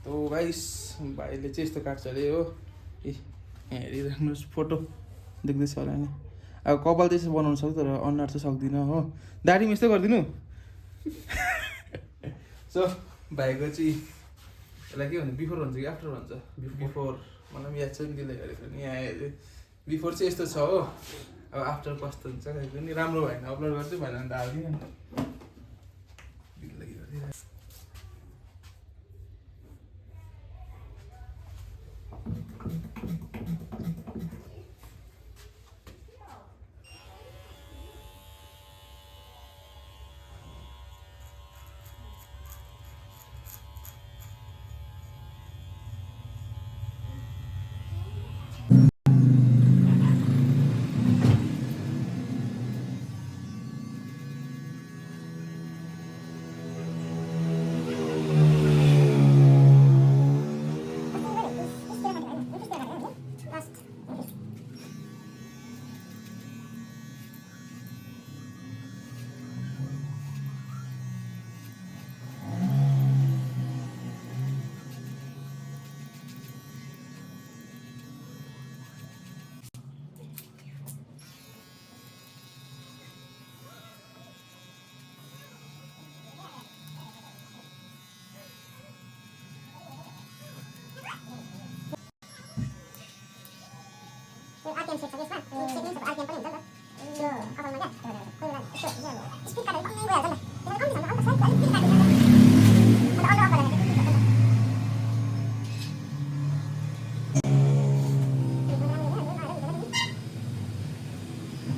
ओ guys भाइले चाहिँ यस्तो काट्छ अरे हो ए यहाँ हेरिराख्नुहोस् फोटो देख्दैछ होला नि अब कपाल चाहिँ यसो बनाउनु सक्छ तर अनुहार चाहिँ सक्दिनँ हो दाढी पनि यस्तै गरिदिनु सो भाइको चाहिँ यसलाई के भन्छ बिफोर भन्छ कि आफ्टर भन्छ बिफोर मलाई पनि याद छ नि त्यसले हेरेको नि यहाँ बिफोर चाहिँ यस्तो छ हो अब आफ्टर कस्तो हुन्छ नि राम्रो भएन अपलोड गर्छु भएन भने त हाल्दिनँ नि RPM सेट छ त्यसमा सेटिङ्स अफ RPM पनि हुन्छ नि त त्यो अफरमा क्या स्पिड काटेर कम्मै गइहाल्छ नि त्यसमा कम्ती छ नि साइड अलिक स्पिड काटेर अन्त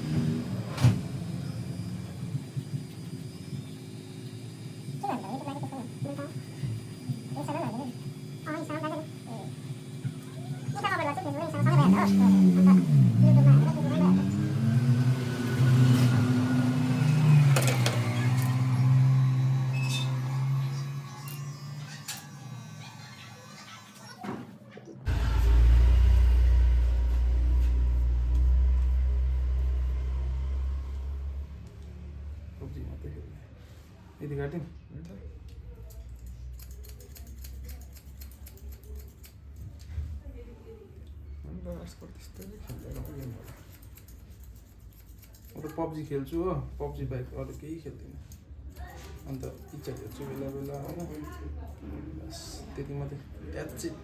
अफ गरेर यदि काट्यौँ म त पब्जी खेल्छु हो पब्जी बाहेक अरू केही खेल्दिनँ अन्त पिक्चर हेर्छु बेला बेला होइन बस त्यति मात्रै द्याट्स इट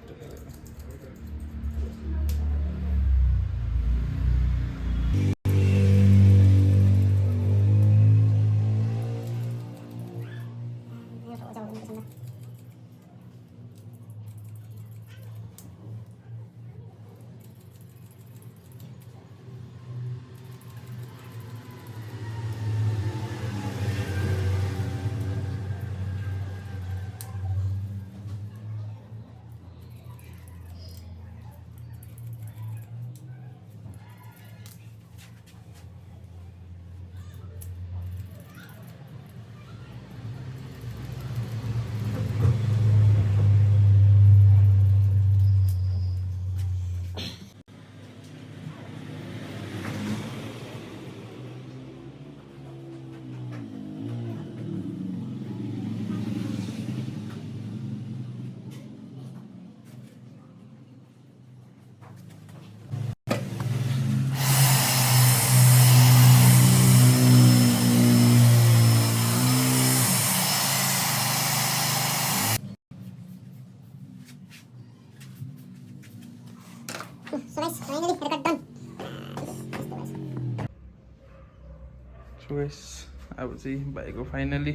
अब चाहिँ भाइको फाइनली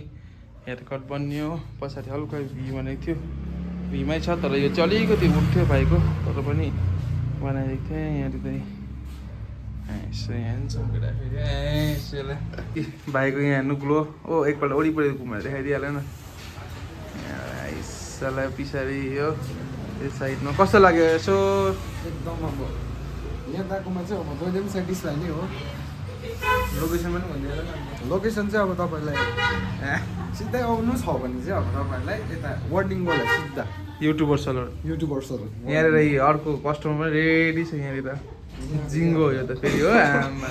हेयर कट बनियो पछाडि हल्का भी बनाएको थियो भीमै छ तर यो चाहिँ अलिकति उठ्थ्यो भाइको तर पनि बनाइदिएको थिएँ यहाँनिर यसो यहाँ भाइको यहाँ हेर्नु ग्लो ओ एकपल्ट वरिपरि घुमेर देखाइदिइहाल्यो न यसलाई पछाडि यो साइडमा कस्तो लाग्यो यसो एकदम अब यहाँ दाकोमा चाहिँ अब जहिले पनि सेटिस्फाई नै हो लोकेसन पनि भनिदिएर लोकेसन चाहिँ अब तपाईँलाई सिधै आउनु छ भने चाहिँ अब तपाईँहरूलाई यता वर्डिङ बोला सिधा युट्युबर्सहरू यहाँनिर अर्को कस्टमर पनि रेडी छ यहाँनिर जिङ्गो हो यो त फेरि हो आमा